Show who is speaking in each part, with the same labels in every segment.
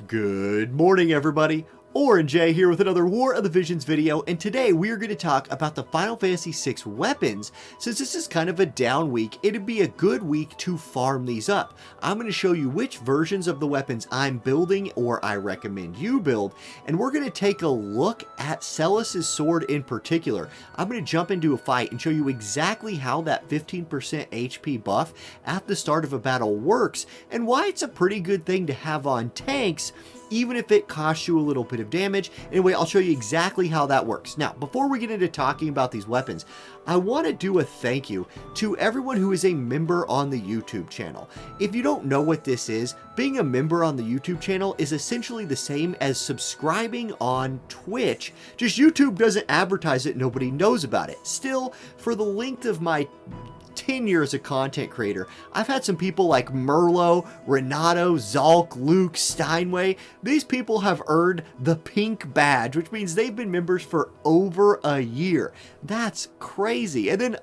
Speaker 1: Good morning, everybody. Orin J here with another War of the Visions video, and today we are going to talk about the Final Fantasy VI weapons. Since this is kind of a down week, it'd be a good week to farm these up. I'm going to show you which versions of the weapons I'm building or I recommend you build, and we're going to take a look at Celes Sword in particular. I'm going to jump into a fight and show you exactly how that 15% HP buff at the start of a battle works, and why it's a pretty good thing to have on tanks, even if it costs you a little bit of damage. Anyway, I'll show you exactly how that works. Now, before we get into talking about these weapons, I want to do a thank you to everyone who is a member on the YouTube channel. If you don't know what this is, being a member on the YouTube channel is essentially the same as subscribing on Twitch, just YouTube doesn't advertise it, nobody knows about it. Still, for the length of my 10 years as a content creator, I've had some people like Merlo, Renato, Zalk, Luke, Steinway. These people have earned the pink badge, which means they've been members for over a year. That's crazy. And then,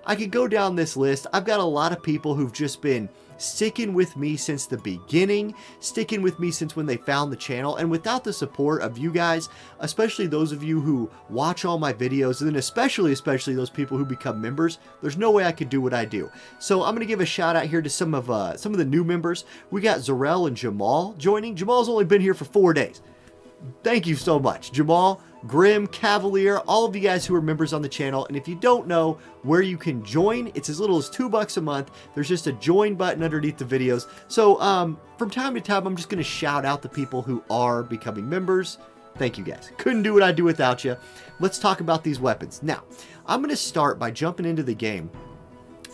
Speaker 1: I could go down this list. I've got a lot of people who've just been sticking with me since the beginning, sticking with me since when they found the channel, and without the support of you guys, especially those of you who watch all my videos, and then especially those people who become members, there's no way I could do what I do. So I'm going to give a shout out here to some of the new members. We got Zarel and Jamal joining. Jamal's only been here for 4 days. Thank you so much, Jamal, Grim, Cavalier, all of you guys who are members on the channel. And if you don't know where you can join, it's as little as $2 a month. There's just a join button underneath the videos. So from time to time, I'm just going to shout out the people who are becoming members. Thank you guys. Couldn't do what I do without you. Let's talk about these weapons. Now, I'm going to start by jumping into the game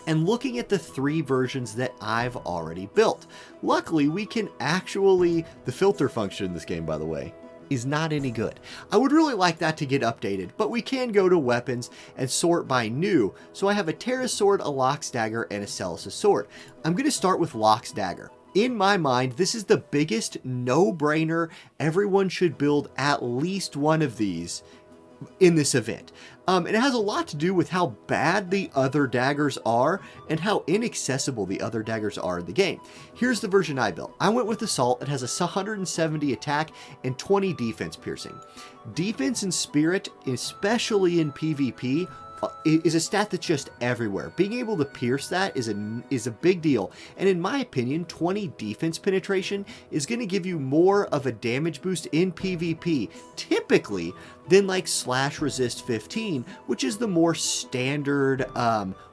Speaker 1: and looking at the 3 versions that I've already built. Luckily, we can actually, the filter function in this game, by the way, is not any good. I would really like that to get updated, but we can go to weapons and sort by new. So I have a Terras Sword, a Lox Dagger, and a Celes Sword. I'm going to start with Lox Dagger. In my mind, this is the biggest no-brainer. Everyone should build at least one of these in this event. It has a lot to do with how bad the other daggers are and how inaccessible the other daggers are in the game. Here's the version I built. I went with Assault. It has a 170 attack and 20 defense piercing. Defense and Spirit, especially in PvP, is a stat that's just everywhere. Being able to pierce that is a big deal, and in my opinion, 20 defense penetration is going to give you more of a damage boost in PvP, typically, than like slash resist 15, which is the more standard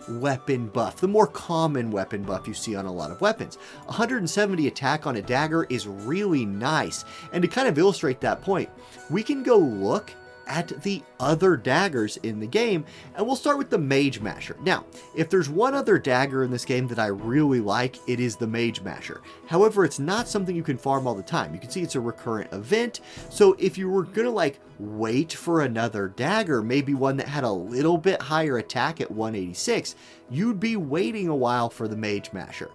Speaker 1: weapon buff, the more common weapon buff you see on a lot of weapons. 170 attack on a dagger is really nice, and to kind of illustrate that point, we can go look at the other daggers in the game, and we'll start with the Mage Masher. Now, if there's one other dagger in this game that I really like, it is the Mage Masher. However, it's not something you can farm all the time. You can see it's a recurrent event, so if you were gonna like wait for another dagger, maybe one that had a little bit higher attack at 186, you'd be waiting a while for the Mage Masher.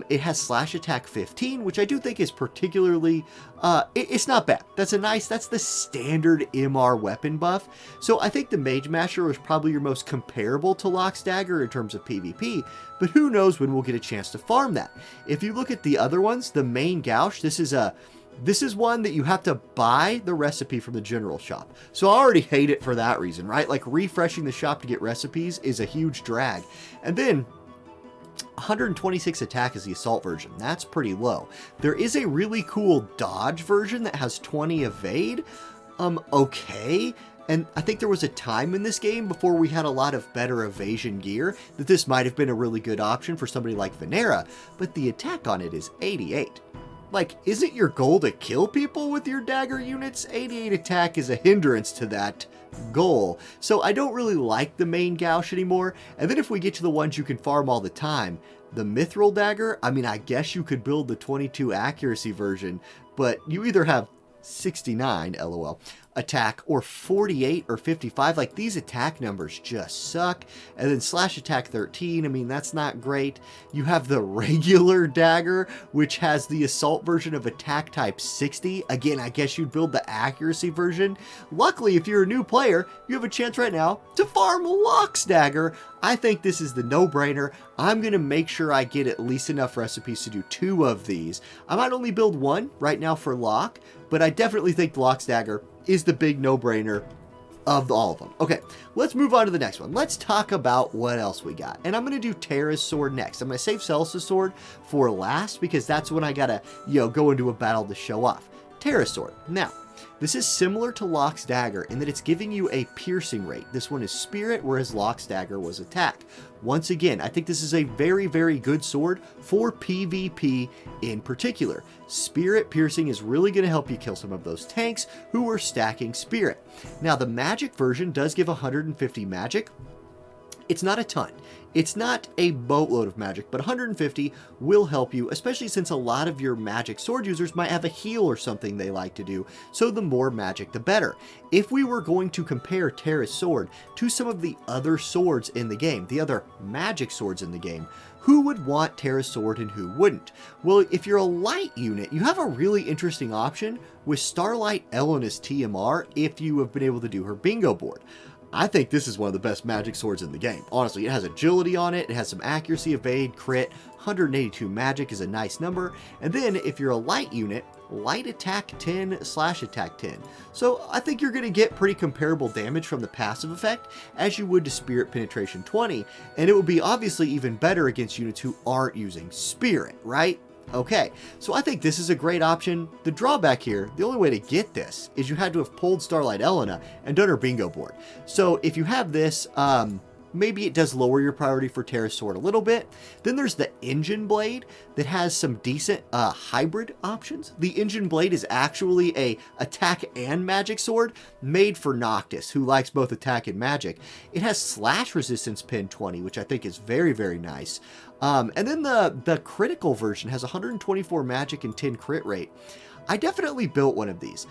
Speaker 1: It has slash attack 15, which I do think is particularly, it's not bad. That's the standard MR weapon buff. So I think the Mage Masher was probably your most comparable to Lox Dagger in terms of PvP, but who knows when we'll get a chance to farm that. If you look at the other ones, the main Gouge, this is one that you have to buy the recipe from the general shop. So I already hate it for that reason, right? Like refreshing the shop to get recipes is a huge drag. And then 126 attack is the Assault version. That's pretty low. There is a really cool Dodge version that has 20 evade. Okay. And I think there was a time in this game before we had a lot of better evasion gear that this might have been a really good option for somebody like Venera, but the attack on it is 88. Like, isn't your goal to kill people with your dagger units? 88 attack is a hindrance to that goal. So I don't really like the main Gouge anymore. And then if we get to the ones you can farm all the time, the Mithril Dagger, I mean, I guess you could build the 22 accuracy version, but you either have 69, lol, attack or 48 or 55. Like, these attack numbers just suck. And then slash attack 13, I mean, that's not great. You have the regular dagger, which has the assault version of attack type 60. Again, I guess you'd build the accuracy version. Luckily, if you're a new player, you have a chance right now to farm Locke's dagger. I think this is the no-brainer. I'm going to make sure I get at least enough recipes to do 2 of these. I might only build 1 right now for Locke, but I definitely think Locke's dagger is the big no-brainer of all of them. Okay, let's move on to the next one. Let's talk about what else we got. And I'm going to do Terras Sword next. I'm going to save Celes Sword for last because that's when I got to, go into a battle to show off. Terras Sword. Now, this is similar to Locke's dagger in that it's giving you a piercing rate. This one is spirit, whereas Locke's dagger was attack. Once again, I think this is a very, very good sword for PvP in particular. Spirit piercing is really going to help you kill some of those tanks who are stacking spirit. Now, the magic version does give 150 magic. It's not a ton. It's not a boatload of magic, but 150 will help you, especially since a lot of your magic sword users might have a heal or something they like to do, so the more magic, the better. If we were going to compare Terras Sword to some of the other swords in the game, the other magic swords in the game, who would want Terras Sword and who wouldn't? Well, if you're a light unit, you have a really interesting option with Starlight Elena's TMR if you have been able to do her bingo board. I think this is one of the best magic swords in the game. Honestly, it has agility on it, it has some accuracy, evade, crit, 182 magic is a nice number, and then if you're a light unit, light attack 10 slash attack 10. So I think you're going to get pretty comparable damage from the passive effect as you would to Spirit Penetration 20, and it would be obviously even better against units who aren't using Spirit, right? Okay, so I think this is a great option. The drawback here, the only way to get this is you had to have pulled Starlight Elena and done her bingo board. So if you have this, maybe it does lower your priority for Terras Sword a little bit. Then there's the Engine Blade that has some decent hybrid options. The Engine Blade is actually a attack and magic sword made for Noctis, who likes both attack and magic. It has slash resistance pin 20, which I think is very, very nice. And then the critical version has 124 magic and 10 crit rate. I definitely built one of these.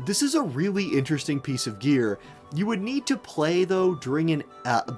Speaker 1: This is a really interesting piece of gear. You would need to play, though, during an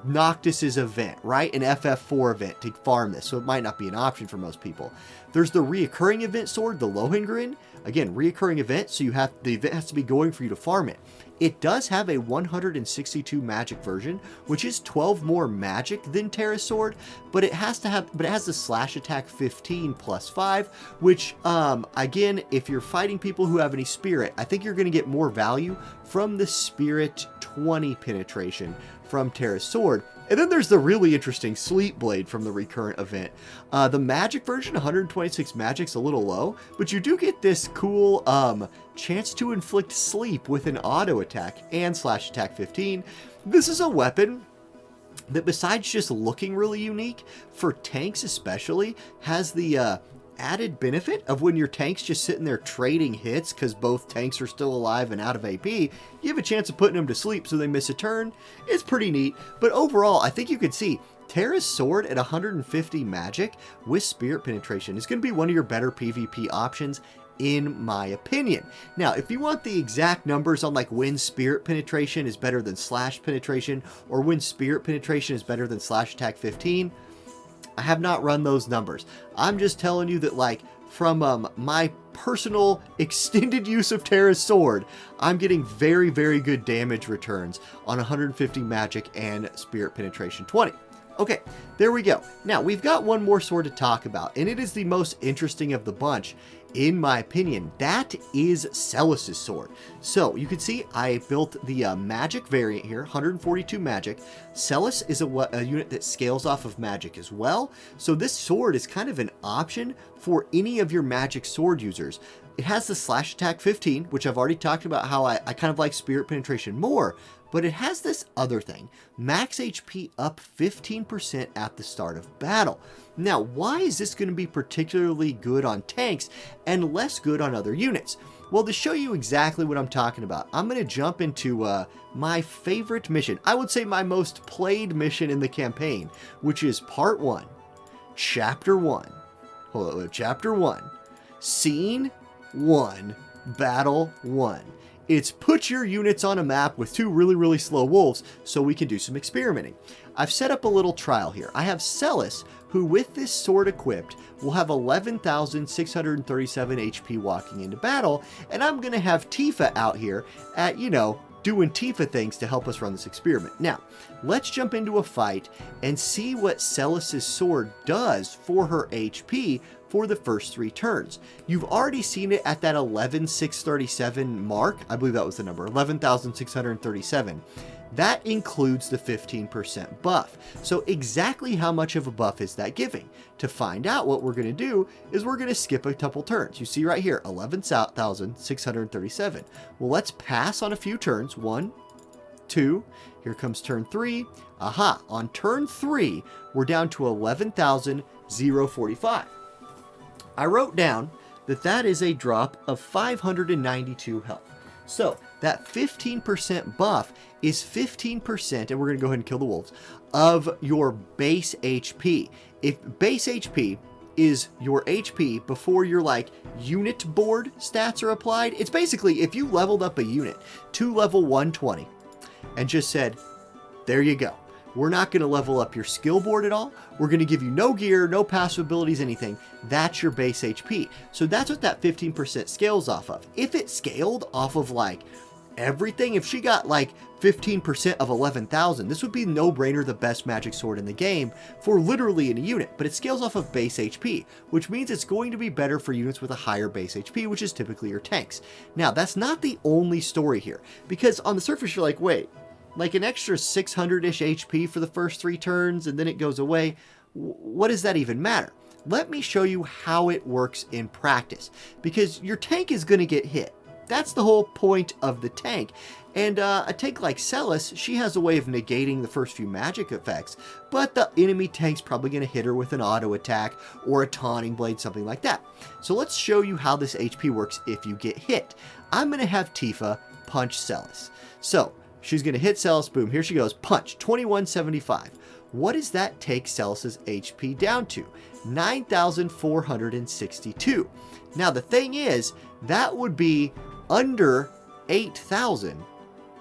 Speaker 1: Noctis's event, right? An FF4 event to farm this, so it might not be an option for most people. There's the reoccurring event sword, the Lohengrin. Again, reoccurring event, so the event has to be going for you to farm it. It does have a 162 magic version, which is 12 more magic than Terras Sword, but it has the slash attack 15 plus 5, which, again, if you're fighting people who have any spirit, I think you're going to get more value from the Spirit 20 penetration from Terras Sword. And then there's the really interesting Sleep Blade from the recurrent event. The magic version, 126 magic's a little low, but you do get this cool chance to inflict sleep with an auto attack and slash attack 15. This is a weapon that, besides just looking really unique, for tanks especially, has the added benefit of when your tank's just sitting there trading hits because both tanks are still alive and out of AP, you have a chance of putting them to sleep so they miss a turn. It's pretty neat, but overall, I think you could see Terras Sword at 150 magic with Spirit Penetration is going to be one of your better PvP options, in my opinion. Now, if you want the exact numbers on like when Spirit Penetration is better than slash penetration or when Spirit Penetration is better than slash attack 15, I have not run those numbers. I'm just telling you that, like, from my personal extended use of Terras Sword, I'm getting very, very good damage returns on 150 magic and Spirit Penetration 20. Okay, there we go. Now, we've got one more sword to talk about, and it is the most interesting of the bunch, in my opinion. That is Celes' Sword. So, you can see I built the magic variant here, 142 magic. Celes is a unit that scales off of magic as well, so this sword is kind of an option for any of your magic sword users. It has the slash attack 15, which I've already talked about how I kind of like Spirit Penetration more, but it has this other thing, max HP up 15% at the start of battle. Now, why is this going to be particularly good on tanks and less good on other units? Well, to show you exactly what I'm talking about, I'm going to jump into my favorite mission. I would say my most played mission in the campaign, which is Part 1, Chapter 1. Hold on, Chapter 1, Scene 1, Battle 1. It's put your units on a map with 2 really, really slow wolves so we can do some experimenting. I've set up a little trial here. I have Celes, who with this sword equipped will have 11,637 HP walking into battle, and I'm going to have Tifa out here at, you know, doing Tifa things to help us run this experiment. Now, let's jump into a fight and see what Celes' sword does for her HP for the first 3 turns. You've already seen it at that 11,637 mark. I believe that was the number, 11,637. That includes the 15% buff. So exactly how much of a buff is that giving? To find out, what we're going to do is we're going to skip a couple turns. You see right here, 11,637. Well, let's pass on a few turns. 1, 2, here comes turn 3. Aha, on turn 3, we're down to 11,045. I wrote down that that is a drop of 592 health. So that 15% buff is 15%, and we're going to go ahead and kill the wolves, of your base HP. If base HP is your HP before your like unit board stats are applied, it's basically if you leveled up a unit to level 120 and just said, there you go. We're not going to level up your skill board at all. We're going to give you no gear, no passive abilities, anything. That's your base HP. So that's what that 15% scales off of. If it scaled off of like everything, if she got like 15% of 11,000, this would be no-brainer the best magic sword in the game for literally any unit, but it scales off of base HP, which means it's going to be better for units with a higher base HP, which is typically your tanks. Now, that's not the only story here, because on the surface, you're like, wait, like an extra 600-ish HP for the first 3 turns, and then it goes away. What does that even matter? Let me show you how it works in practice, because your tank is going to get hit. That's the whole point of the tank. And a tank like Celes, she has a way of negating the first few magic effects, but the enemy tank's probably going to hit her with an auto attack or a taunting blade, something like that. So let's show you how this HP works if you get hit. I'm going to have Tifa punch Celes. So she's going to hit Celes, boom, here she goes, punch, 2175. What does that take Celes' HP down to? 9,462. Now the thing is, that would be under 8,000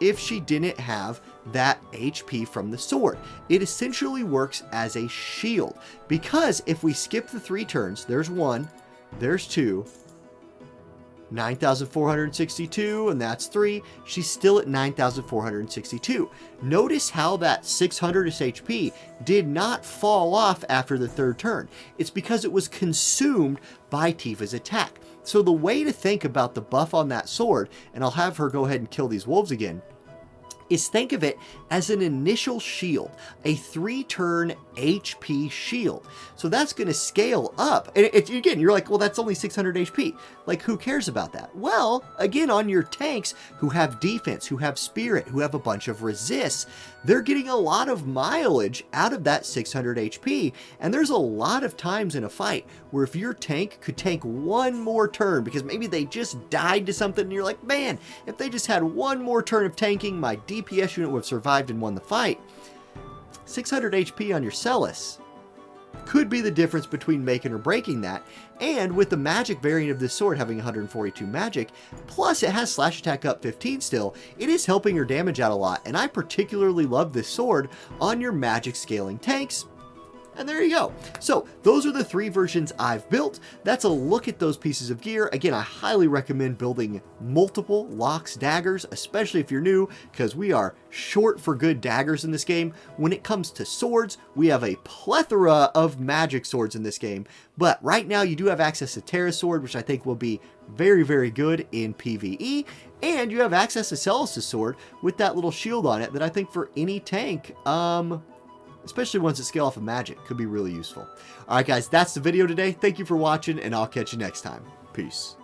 Speaker 1: if she didn't have that HP from the sword. It essentially works as a shield, because if we skip the 3 turns, there's 1, there's 2, 9,462, and that's 3. She's still at 9,462. Notice how that 600-ish HP did not fall off after the 3rd turn. It's because it was consumed by Tifa's attack. So the way to think about the buff on that sword, and I'll have her go ahead and kill these wolves again, is think of it as an initial shield, a 3-turn HP shield. So that's going to scale up. And again, you're like, well, that's only 600 HP. Like, who cares about that? Well, again, on your tanks who have defense, who have spirit, who have a bunch of resists, they're getting a lot of mileage out of that 600 HP. And there's a lot of times in a fight where if your tank could tank 1 more turn because maybe they just died to something and you're like, man, if they just had 1 more turn of tanking, my DPS unit would have survived and won the fight. 600 HP on your Celes could be the difference between making or breaking that. And with the magic variant of this sword having 142 magic, plus it has slash attack up 15 still, it is helping your damage out a lot. And I particularly love this sword on your magic scaling tanks. And there you go. So those are the 3 versions I've built. That's a look at those pieces of gear. Again, I highly recommend building multiple locks daggers, especially if you're new, because we are short for good daggers in this game. When it comes to swords, we have a plethora of magic swords in this game. But right now you do have access to Terras Sword, which I think will be very, very good in PvE. And you have access to Celes' sword with that little shield on it that I think for any tank, especially ones that scale off of magic, could be really useful. All right, guys, that's the video today. Thank you for watching, and I'll catch you next time. Peace.